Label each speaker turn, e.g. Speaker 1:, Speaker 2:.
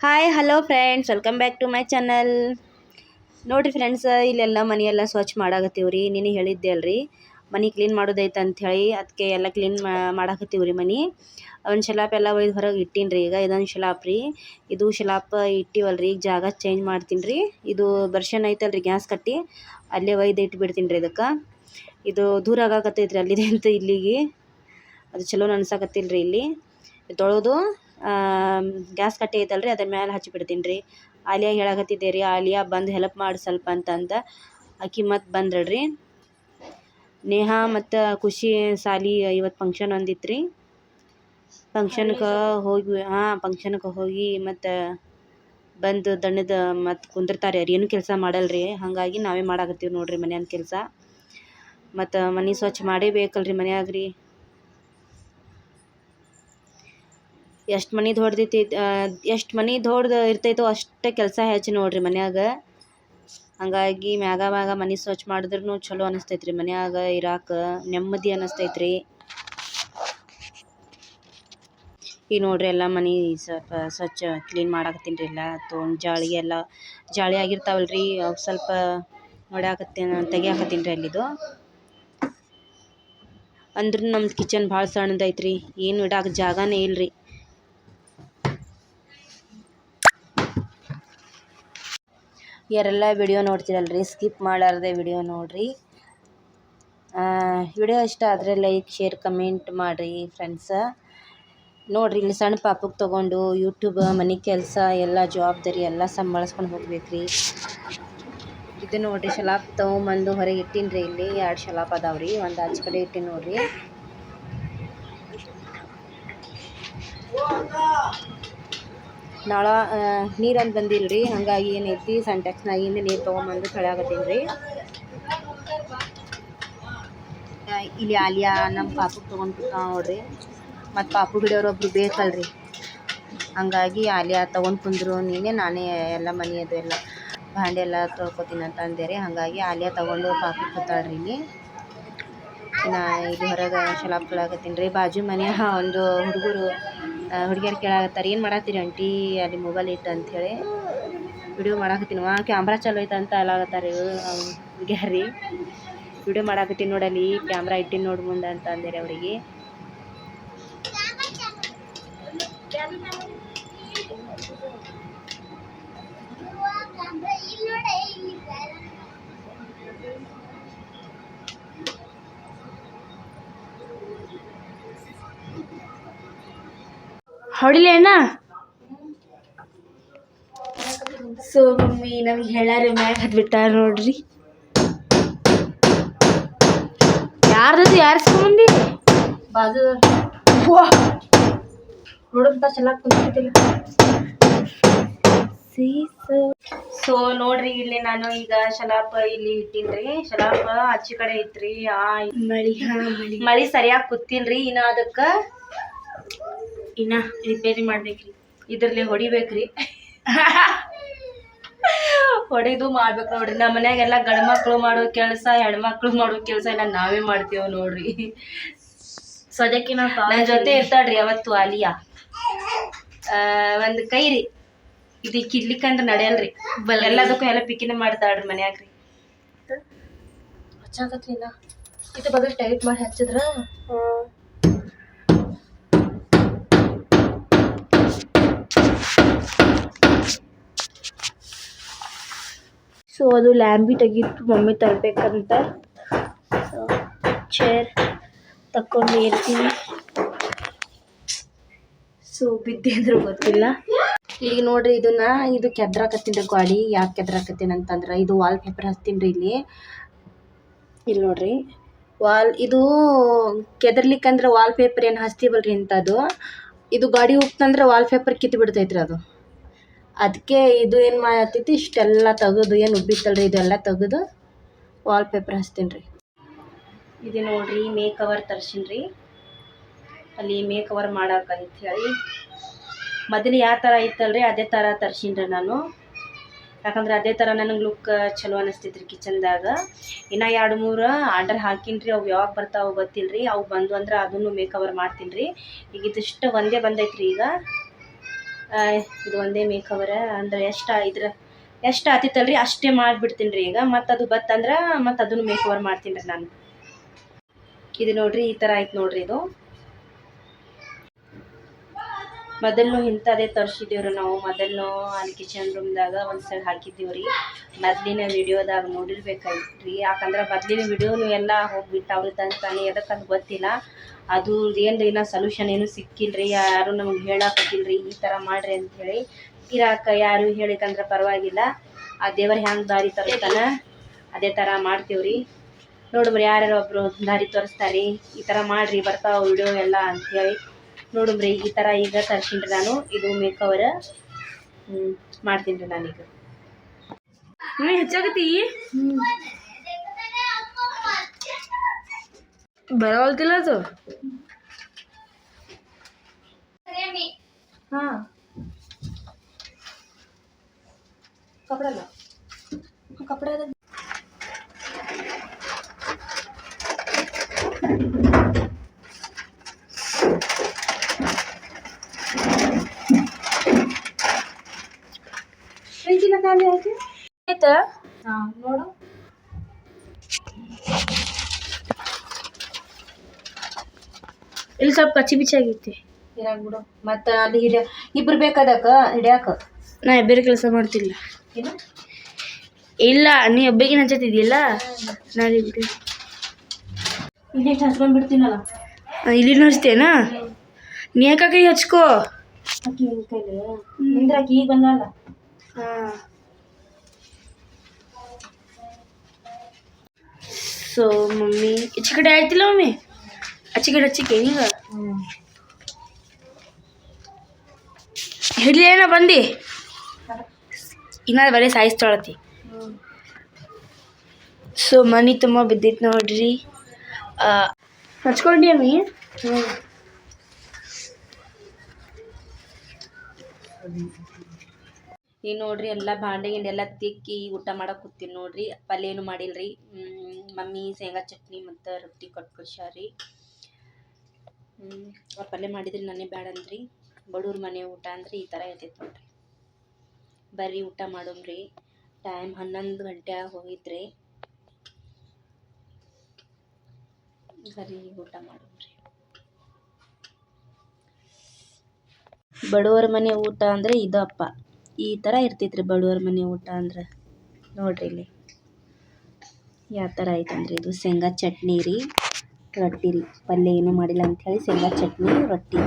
Speaker 1: Hi hello friends, welcome back to my channel. ನೋಡಿರಿ friends, ಇಲ್ಲೆಲ್ಲ ಮನೆಯೆಲ್ಲ ಸ್ವಚ್ಛ ಮಾಡಾಕತ್ತೀವಿ ರೀ. ನೀನು ಹೇಳಿದ್ದೆ ಅಲ್ರಿ ಮನೆ ಕ್ಲೀನ್ ಮಾಡೋದೈತೆ ಅಂಥೇಳಿ, ಅದಕ್ಕೆ ಎಲ್ಲ ಕ್ಲೀನ್ ಮಾಡಾಕತ್ತೀವಿ ರೀ. ಮನೆ ಒಂದು ಶಲಾಪ್ ಎಲ್ಲ ಒಯ್ದು ಹೊರಗೆ ಇಟ್ಟೀನಿ ರೀ. ಈಗ ಇದೊಂದು ಶಲಾಪ್ ರೀ. ಇದು ಶಲಾಪ್ ಇಟ್ಟಿವಲ್ರಿ, ಈಗ ಜಾಗ ಚೇಂಜ್ ಮಾಡ್ತೀನಿ ರೀ. ಇದು ಬರ್ಷನ್ ಐತಲ್ರಿ ಗ್ಯಾಸ್ ಕಟ್ಟಿ, ಅಲ್ಲೇ ಒಯ್ದು ಇಟ್ಬಿಡ್ತೀನಿ ರೀ. ಇದಕ್ಕೆ ಇದು ದೂರ ಆಗಾಕತ್ತೈತೆ ರೀ ಅಲ್ಲಿದೆ ಅಂತ ಇಲ್ಲಿಗೆ. ಅದು ಚಲೋ ಅನ್ಸಾಕತ್ತಿಲ್ಲ ರೀ. ಇಲ್ಲಿ ತೊಳೆದು ಗ್ಯಾಸ್ ಕಟ್ಟಿ ಐತಲ್ರಿ ಅದ್ರ ಮೇಲೆ ಹಚ್ಚಿಬಿಡ್ತೀನಿ ರೀ. ಆಲಿಯಾ ಹೇಳಾಕತ್ತಿದ್ದೆ ರೀ, ಆಲಿಯಾ ಬಂದು ಹೆಲ್ಪ್ ಮಾಡಿ ಸ್ವಲ್ಪ ಅಂತಂದ. ಆಕಿ ಮತ್ತು ಬಂದ್ರಳ್ರಿ. ನೇಹಾ ಮತ್ತು ಖುಷಿ ಸಾಲಿ ಇವತ್ತು ಫಂಕ್ಷನ್ ಒಂದಿತ್ತು ರೀ. ಫಂಕ್ಷನ್ಗೆ ಹೋಗಿ ಮತ್ತು ಬಂದು ದಣ್ಣದ ಮತ್ತು ಕುಂದಿರ್ತಾರೆ ರೀ. ಏನೂ ಕೆಲಸ ಮಾಡಲ್ರಿ. ಹಾಗಾಗಿ ನಾವೇ ಮಾಡಾಕತ್ತೀವಿ ನೋಡಿರಿ ಮನ್ಯಾನ ಕೆಲಸ. ಮತ್ತು ಮನೆ ಸ್ವಚ್ಛ ಮಾಡೇಬೇಕಲ್ರಿ ಮನ್ಯಾಗ ರೀ. ಎಷ್ಟು ಮನೆ ದೊಡ್ದು ಇರ್ತೈತೋ ಅಷ್ಟೇ ಕೆಲಸ ಹೆಚ್ಚು ನೋಡಿರಿ ಮನ್ಯಾಗ. ಹಾಗಾಗಿ ಮ್ಯಾಗ ಮನೆ ಸ್ವಚ್ಛ ಮಾಡಿದ್ರೂ ಚಲೋ ಅನಿಸ್ತೈತೆ ರೀ. ಮನ್ಯಾಗ ಇರಾಕ ನೆಮ್ಮದಿ ಅನ್ನಿಸ್ತೈತೆ ರೀ. ಈಗ ನೋಡಿರಿ ಎಲ್ಲ ಮನೆ ಸ್ವಲ್ಪ ಸ್ವಚ್ಛ ಕ್ಲೀನ್ ಮಾಡಾಕತ್ತೀನಿ ರೀ. ಎಲ್ಲ ತೊಗೊಂಡು ಜಾಳಿ ಆಗಿರ್ತಾವಲ್ರಿ, ಅವು ಸ್ವಲ್ಪ ತೆಗಿಯಾಕತ್ತೀನಿ ರೀ ಅಲ್ಲಿದು. ಅಂದ್ರೂ ನಮ್ದು ಕಿಚನ್ ಭಾಳ ಸಣ್ಣದೈತೆ ರೀ. ಏನು ಇಡಾಕ ಜಾಗನೇ ಇಲ್ರಿ. ಯಾರೆಲ್ಲ ವಿಡಿಯೋ ನೋಡ್ತೀರಲ್ರಿ, ಸ್ಕಿಪ್ ಮಾಡಾರ್ದೆ ವಿಡಿಯೋ ನೋಡಿರಿ. ವಿಡಿಯೋ ಇಷ್ಟ ಆದರೆ ಲೈಕ್, ಶೇರ್, ಕಮೆಂಟ್ ಮಾಡಿರಿ ಫ್ರೆಂಡ್ಸ. ನೋಡಿರಿ, ಇಲ್ಲಿ ಸಣ್ಣ ಪಾಪಕ್ಕೆ ತೊಗೊಂಡು ಯೂಟ್ಯೂಬ್, ಮನೆ ಕೆಲಸ ಎಲ್ಲ ಜವಾಬ್ದಾರಿ ಎಲ್ಲ ಸಂಭಾಳಿಸ್ಕೊಂಡು ಹೋಗ್ಬೇಕು ರೀ. ಇದು ನೋಡಿರಿ, ಶಲಾಪ್ ತೊಗೊಂಬಂದು ಹೊರಗೆ ಇಟ್ಟೀನಿ ರೀ. ಇಲ್ಲಿ 2 ಶಲಾಪ್ ಅದಾವ್ರಿ. ಒಂದು ಆಚೆ ಕಡೆ ಇಟ್ಟೀನಿ ನೋಡಿರಿ. ನಾಳೆ ನೀರಂತ ಬಂದಿಲ್ಲ ರೀ. ಹಾಗಾಗಿ ಏನೈತಿ, ಸೆಂಟೆಕ್ಸ್ನಾಗಿಂದ ನೀರು ತೊಗೊಂಬಂದು ತೊಳ್ಯಾಕತ್ತೀನಿ ರೀ. ಇಲ್ಲಿ ಆಲಿಯಾ ನಮ್ಮ ಪಾಪಕ್ಕೆ ತೊಗೊಂಡು ಕೂತಾವ ನೋಡ್ರಿ. ಮತ್ತು ಪಾಪು ಹಿಡಿಯೋರೊಬ್ರು ಬೇಕಲ್ರಿ. ಹಂಗಾಗಿ ಆಲಿಯಾ ತೊಗೊಂಡು ಕುಂದ್ರು, ನಾನೇ ಎಲ್ಲ ಮನೆಯದು ಎಲ್ಲ ಭಾಂಡೆ ಎಲ್ಲ ತೊಳ್ಕೊತೀನಿ ಅಂತ ಅಂದೆ ರೀ. ಹಾಗಾಗಿ ಆಲಿಯಾ ತೊಗೊಂಡು ಪಾಪು ಕೂತಾಳ್ರಿ. ಇನ್ನು ಇಲ್ಲಿ ಹೊರಗೆ ಶಲಾಪ್ ತೊಳ್ಯಾಕತ್ತೀನಿ ರೀ. ಬಾಜು ಮನೆಯ ಒಂದು ಹುಡುಗಿಯರು ಕೇಳಾಕತ್ತಾರೆ, ಏನು ಮಾಡತ್ತೀರಿ ಆಂಟಿ ಅಲ್ಲಿ ಮೊಬೈಲ್ ಇಟ್ಟು ಅಂಥೇಳಿ. ವಿಡಿಯೋ ಮಾಡಾಕತ್ತೀನಿ. ಕ್ಯಾಮ್ರಾ ಚಲೋ ಐತೆ ಅಂತ ಅಲ್ಲಾಗತ್ತಾರೆ ಹುಡುಗಿಯರು ರೀ. ವಿಡಿಯೋ ಮಾಡಾಕತ್ತೀನಿ ನೋಡಲ್ಲಿ, ಕ್ಯಾಮ್ರಾ ಇಟ್ಟಿನಿ ನೋಡಿ ಮುಂದೆ ಅಂತ ಅಂದೆ ರೀ ಅವರಿಗೆ. ಹೊಡಿಲೇನಾ? ಸೊ ಮಮ್ಮಿ ನಮ್ಗೆ ಹೇಳಾರಿ ಮ್ಯಾಗ ಹತ್ಬಿಟ್ಟಾರ ನೋಡ್ರಿ. ಯಾರ್ದದು ಯಾರಿಸ್ಕೊಂಬಂದಿ? ಬಾಜು ನೋಡಂತ ಚೆನ್ನಾಗಿ ಕುಂತಿದ್ದಿಲ್ಲ. ಸೊ ನೋಡ್ರಿ, ಇಲ್ಲಿ ನಾನು ಈಗ ಶಲಾಪ ಇಲ್ಲಿ ಇಟ್ಟೀನ್ರಿ. ಶಲಾಪ ಆಚೆ ಕಡೆ ಐತ್ರಿ. ಮಳಿ ಸರಿಯಾಗಿ ಕೂತಿಲ್ರಿ. ಇನ್ನ ಅದಕ್ಕೆ ಇನ್ನ ರಿಪೇರಿ ಮಾಡ್ಬೇಕ್ರಿ. ಇದ್ರಲ್ಲಿ ಹೊಡಿಬೇಕ್ರಿ. ಹೊಡೆದು ಮಾಡ್ಬೇಕು ನೋಡ್ರಿ. ನಮ್ಮ ಮನ್ಯಾಗೆಲ್ಲ ಗಂಡು ಮಕ್ಕಳು ಮಾಡೋ ಕೆಲಸ, ಹೆಣ್ಮಕ್ಳು ಮಾಡೋ ಕೆಲಸ ಎಲ್ಲ ನಾವೇ ಮಾಡ್ತೇವೆ ನೋಡ್ರಿ. ಸದ್ಯಕ್ಕೆ ನನ್ನ ಜೊತೆ ಇರ್ತಾಳ್ರಿ ಯಾವತ್ತು ಆಲಿಯಾ. ಒಂದು ಕೈ ರೀ, ಇದು ಕಿಡ್ಲಿಕ್ಕಂದ್ರೆ ನಡೆಯಲ್ರಿ. ಎಲ್ಲದಕ್ಕೂ ಎಲ್ಲ ಪಿಕ್ಕಿನ ಮಾಡ್ತಾಳ್ರಿ ಮನ್ಯಾಗ್ರಿ. ಹಚ್ಚಾಕತ್ರಿ ಇದು ಬದಲು ಟೈಟ್ ಮಾಡಿ ಹಚ್ಚಿದ್ರ ಸೊ ಅದು ಲ್ಯಾಂಬಿ ತೆಗಿತು ಮಮ್ಮಿ ತರಬೇಕಂತ. ಚೇರ್ ತಕೊಂಡು ಇರ್ತೀನಿ. ಸೊ ಬಿದ್ದೆ ಅಂದ್ರೂ ಗೊತ್ತಿಲ್ಲ. ಈಗ ನೋಡ್ರಿ, ಇದು ಕೆದ್ರಾಕತ್ತೀನಿ ರೀ ಗಾಡಿ. ಯಾಕೆ ಕೆದ್ರಾಕತ್ತೀನಿ ಅಂತಂದ್ರೆ, ಇದು ವಾಲ್ ಪೇಪರ್ ಹಚ್ತೀನಿ ರೀ ಇಲ್ಲಿ ನೋಡ್ರಿ. ಇದು ಕೆದರ್ಲಿಕ್ಕಂದ್ರೆ ವಾಲ್ ಪೇಪರ್ ಏನು ಹಚ್ತೀವಲ್ರಿ ಇಂಥದ್ದು, ಇದು ಗಾಡಿ ಹೋಗ್ತಂದ್ರೆ ವಾಲ್ ಪೇಪರ್ ಕಿತ್ತು ಬಿಡ್ತೈತ್ರಿ ಅದು. ಅದಕ್ಕೆ ಇದು ಏನು ಮಾಡತ್ತೈತಿ, ಇಷ್ಟೆಲ್ಲ ತೆಗೆದು ಏನು ಉಬ್ಬಿತ್ತಲ್ರಿ ಇದೆಲ್ಲ ತೆಗೆದು ವಾಲ್ ಪೇಪರ್ ಹಚ್ತೀನಿ ರೀ. ಇದು ನೋಡ್ರಿ, ಮೇ ಕವರ್ ತರ್ಸೀನಿ ರೀ. ಅಲ್ಲಿ ಮೇ ಕವರ್ ಮಾಡಾಕಂತ ಹೇಳಿ ಮೊದಲು ಯಾವ ಥರ ಇತ್ತಲ್ರಿ ಅದೇ ಥರ ತರ್ಸೀನಿ ರೀ ನಾನು. ಯಾಕಂದ್ರೆ ಅದೇ ಥರ ನನಗೆ ಲುಕ್ ಚಲೋ ಅನಿಸ್ತೈತ್ರಿ ಕಿಚನ್ದಾಗ. ಇನ್ನು 2-3 ಆರ್ಡರ್ ಹಾಕೀನಿ ರೀ. ಅವು ಯಾವಾಗ ಬರ್ತಾವೆ ಗೊತ್ತಿಲ್ಲ ರೀ. ಅವು ಬಂದು ಅಂದ್ರೆ ಅದನ್ನು ಮೇ ಕವರ್ ಮಾಡ್ತೀನಿ ರೀ. ಈಗ ಇದಿಷ್ಟು ಒಂದೇ ಬಂದೈತ್ರಿ. ಈಗ ಇದು ಒಂದೇ ಮೇಕವರ ಅಂದ್ರೆ ಎಷ್ಟು ಆತಿತ್ತಲ್ರಿ ಅಷ್ಟೇ ಮಾಡಿಬಿಡ್ತೀನಿ ರೀ ಈಗ. ಮತ್ತು ಅದು ಬತ್ತಂದ್ರೆ ಮತ್ತು ಅದನ್ನು ಮೇಕವರ್ ಮಾಡ್ತೀನಿ ರೀ ನಾನು. ಇದು ನೋಡ್ರಿ ಈ ಥರ ಆಯ್ತು ನೋಡ್ರಿ. ಇದು ಮೊದಲು ಇಂಥದೇ ತರಿಸಿದ್ದೀವ್ರಿ ನಾವು. ಮೊದಲು ಅಲ್ಲಿ ಕಿಚನ್ ರೂಮ್ದಾಗ ಒಂದು ಸೈಡ್ ಹಾಕಿದ್ದೀವ್ರಿ. ಮೊದಲಿನ ವಿಡಿಯೋದಾಗ ನೋಡಿರ್ಬೇಕಾಯ್ತು. ಯಾಕಂದ್ರೆ ಮೊದಲಿನ ವಿಡಿಯೋ ಎಲ್ಲ ಹೋಗ್ಬಿಟ್ಟು ತಾನೇ ಎದಕ್ಕಂತ ಗೊತ್ತಿಲ್ಲ. ಅದು ಏನು ರೀ ನಾ ಸೊಲ್ಯೂಷನ್ ಏನೂ ಸಿಕ್ಕಿಲ್ರಿ. ಯಾರು ನಮಗೆ ಹೇಳಾಕತ್ತಿಲ್ರಿ ಈ ಥರ ಮಾಡಿರಿ ಅಂಥೇಳಿ. ಯಾರು ಹೇಳಿಕಂದ್ರೆ ಪರವಾಗಿಲ್ಲ, ಆ ದೇವರು ಹ್ಯಾಂಗೆ ದಾರಿ ತೋರಿಸ್ತಾನೆ ಅದೇ ಥರ ಮಾಡ್ತೀವ್ರಿ. ನೋಡ್ರಿ ಯಾರ್ಯಾರು ಒಬ್ಬರು ದಾರಿ ತೋರಿಸ್ತಾರೆ, ಈ ಥರ ಮಾಡಿರಿ ಬರ್ತಾವ ವಿಡಿಯೋ ಎಲ್ಲ ಅಂಥೇಳಿ. ನೋಡ್ರಿ ಈ ಥರ ಈಗ ತರ್ಸೀನಿ ರೀ ನಾನು. ಇದು ಮೇಕವರ್ ಮಾಡ್ತೀನಿ ರೀ ನಾನೀಗ. ಹೆಚ್ಚಾಗತಿ ಬರವಲ್ತಿಲ್ಲ ಅದು. ಹಾಂ ಕಪಡಲ್ಲ ಕಪಡ ಖಾಲಿ ಆಯ್ತು ಆಯ್ತಾ? ಹಾಂ ನೋಡು ಇಲ್ಲಿ ಸ್ವಲ್ಪ ಕಚ್ಚಿ ಬಿಚ್ಚಿ ಆಗೈತಿ. ಇರಾಗ್ಬಿಡು. ಮತ್ತು ಅಲ್ಲಿ ಇಬ್ರು ಬೇಕಾದಕ್ಕ ಹಿಡಿಯಾಕ. ನಾ ಬೇರೆ ಕೆಲಸ ಮಾಡ್ತಿಲ್ಲ. ಏನು ಇಲ್ಲ, ನೀ ಒಬ್ಬಿಗೆ ಹಚ್ಚತ್ತಿದ್ದಿಲ್ಲ. ನಾಳೆ ಬಿಡಿ ಇಲ್ಲಿ ಹಚ್ಕೊಂಡ್ಬಿಡ್ತೀನಲ್ಲ. ಇಲ್ಲಿ ಹಚ್ತೇನಾ? ನೀ ಯಾಕೆ ಹಚ್ಕೋ. ಅಕ್ಕಿ ಕೈಲಿ ನಿಂದ್ರಾಕಿ ಈಗ ಬಂದಲ್ಲ. ಹಾಂ ಸೊ ಮಮ್ಮಿ ಈಚೆ ಕಡೆ ಆಯ್ತಿಲ್ಲ ಮಮ್ಮಿ, ಆಚೆ ಕಡೆ ಹಚ್ಚಿಕೆ ಈಗ ಹಿಡ್ಲಿ ಏನ ಬಂದು ಇನ್ನ ಬರೀ ಸಾಯಿಸ್ತೊಳತಿ. ಸೊ ಮನಿ ತುಂಬ ಬಿದ್ದೈತೆ ನೋಡ್ರಿ. ಹಚ್ಕೊಂಡಿ ಅಮ್ಮಿ. ಈಗ ನೋಡ್ರಿ ಎಲ್ಲ ಭಾಂಡೆ ಗಿಂಡೆಲ್ಲ ತಿಕ್ಕಿ ಊಟ ಮಾಡಕ್ಕೆ ಕೂತೀನಿ ನೋಡ್ರಿ. ಪಲ್ಯ ಏನು ಮಾಡಿಲ್ರಿ. ಮಮ್ಮಿ ಶೇಂಗಾ ಚಟ್ನಿ ಮತ್ತು ರೊಟ್ಟಿ ಕೊಟ್ಟು ಕಳ್ಸ್ಯಾರಿ. ಅವ್ರು ಪಲ್ಯ ಮಾಡಿದ್ರಿ ನಾನೇ ಬ್ಯಾಡ ಅಂದ್ರಿ. ಬಡವ್ರ ಮನೆ ಊಟ ಅಂದ್ರೆ ಈ ಥರ ಇರ್ತೈತೆ ನೋಡ್ರಿ. ಬರ್ರಿ ಊಟ ಮಾಡೋಮ್ರಿ. ಟೈಮ್ 11 ಗಂಟೆ ಹೋಗಿದ್ರಿ. ಬರ್ರಿ ಊಟ ಮಾಡೋಮ್ರಿ. ಬಡವರ ಮನೆ ಊಟ ಅಂದರೆ ಇದಪ್ಪ, ಈ ಥರ ಇರ್ತೈತ್ರಿ ಬಡವರ ಮನೆ ಊಟ ಅಂದ್ರೆ. ನೋಡ್ರಿ ಇಲ್ಲಿ ಯಾವ ಥರ ಐತಂದ್ರೆ ಇದು ಶೇಂಗಾ ಚಟ್ನಿ ರೀ, ರೊಟ್ಟಿ ರೀ. ಪಲ್ಯ ಏನೂ ಮಾಡಿಲ್ಲ ಅಂಥೇಳಿ ಶೇಂಗಾ ಚಟ್ನಿ ರೊಟ್ಟಿ.